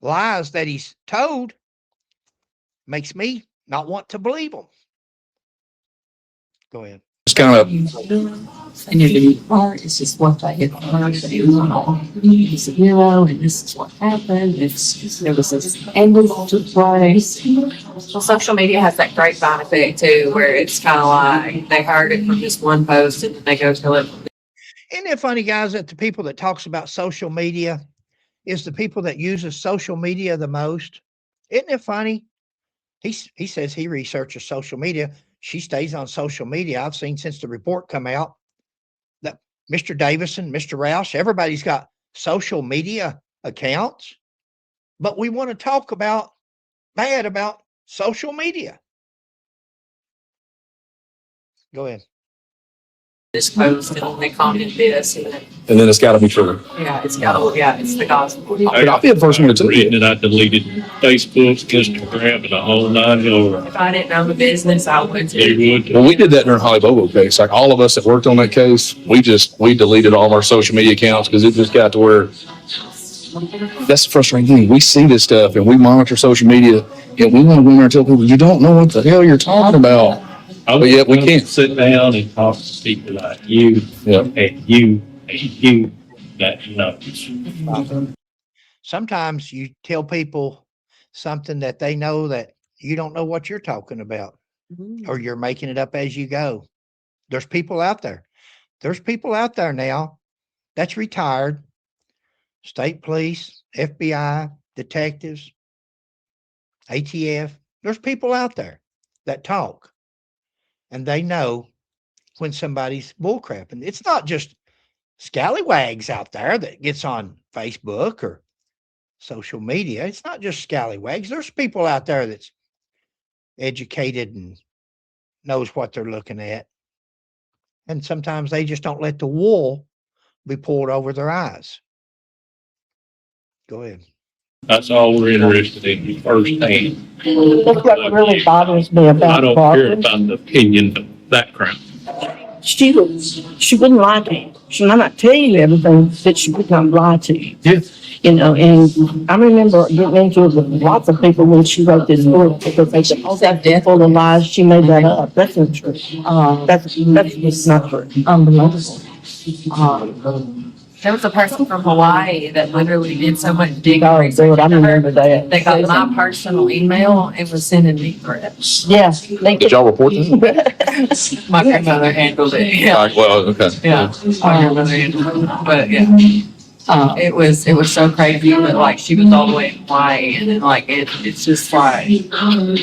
lies that he's told, makes me not want to believe him. Go ahead. It's kind of, And your new part is just what they had learned that he was he's a hero and this is what happened. There was this ambulance took place. Well, social media has that grapevine effect too, where it's kind of like they heard it from this one post and then they go tell it. Isn't it funny, guys, that the people that talks about social media is the people that uses social media the most? Isn't it funny? He says he researches social media. She stays on social media. I've seen since the report come out that Mr. Davison, Mr. Roush, everybody's got social media accounts, but we want to talk bad about social media. Go ahead. This post and then they comment this and then, and then it's got to be true. yeah, it's the gospel. But I'll be the first one to tell Reading you. it, I deleted Facebook, Instagram, and the whole 9 yards. If I didn't know the business, I would too. You would. Well, we did that during Holly Bobo case. Like all of us that worked on that case, we deleted all of our social media accounts because it just got to where that's the frustrating thing. We see this stuff and we monitor social media and we want to go in there and tell people, you don't know what the hell you're talking about. I But yet we would can't. sit down and talk to people like you Yeah. and you that knows. Sometimes you tell people something that they know that you don't know what you're talking about, or you're making it up as you go. There's people out there. There's people out there now that's retired, state police, FBI, detectives, ATF. There's people out there that talk, and they know when somebody's bullcrapping. It's not just scallywags out there that gets on Facebook or social media. It's not just scallywags. There's people out there that's educated and knows what they're looking at. And sometimes they just don't let the wool be pulled over their eyes. Go ahead. That's all we're interested in firsthand. That's what really bothers me I about don't care Barbara. about the opinion, but background. She wouldn't lie to you. She might not tell you everything, but she would not lie to you. Yeah. You know, and I remember getting into it with lots of people when she wrote this book because they said, oh, that's full of lies. She made that up. That's not true. That's just not true. Unbelievable. There was a person from Hawaii that literally did so much digging Oh, research dude, I into her. remember that. They got my personal email and was sending me threats. Yeah. Did y'all report this? My grandmother handled it. Yeah, Well, okay. yeah, my grandmother handled it. But yeah, it was so crazy. But like she was all the way in Hawaii, and then like it's just like And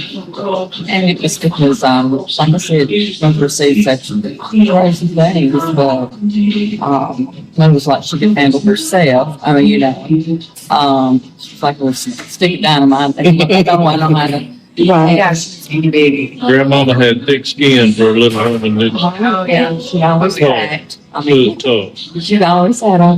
it was because, like I said, remember C-section, crazy things, but, it was like she could handle herself. I mean, it's like a stick of dynamite. I don't know how to. Right. yeah, she's itty bitty. Grandmama had thick skin for a little woman. It's Oh yeah, She always had, I a little mean, tough. she always had a,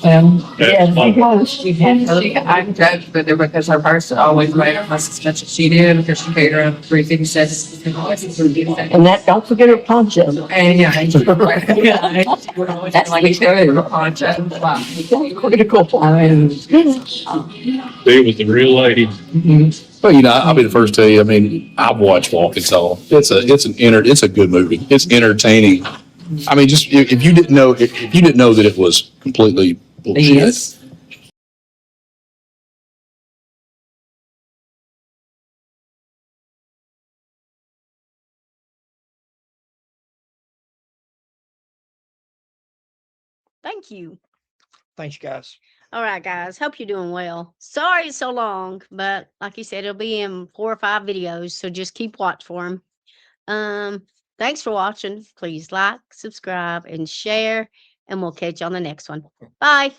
That's my- she had her. I joked with her because her person always weighed almost as much as she did because she carried around 357. And that, don't forget her poncho. And yeah, and she would always That's like like true. a poncho. Wow. Critical. I mean, She was the real lady. Well, I'll be the first to tell you. I mean, I've watched Walking Tall. It's a good movie. It's entertaining. I mean, just if you didn't know that it was completely bullshit. yes. Thank you. Thanks, guys. All right, guys. Hope you're doing well. Sorry it's so long, but like you said, it'll be in 4 or 5 videos, so just keep watch for them. Thanks for watching. Please like, subscribe, and share, and we'll catch you on the next one. Bye.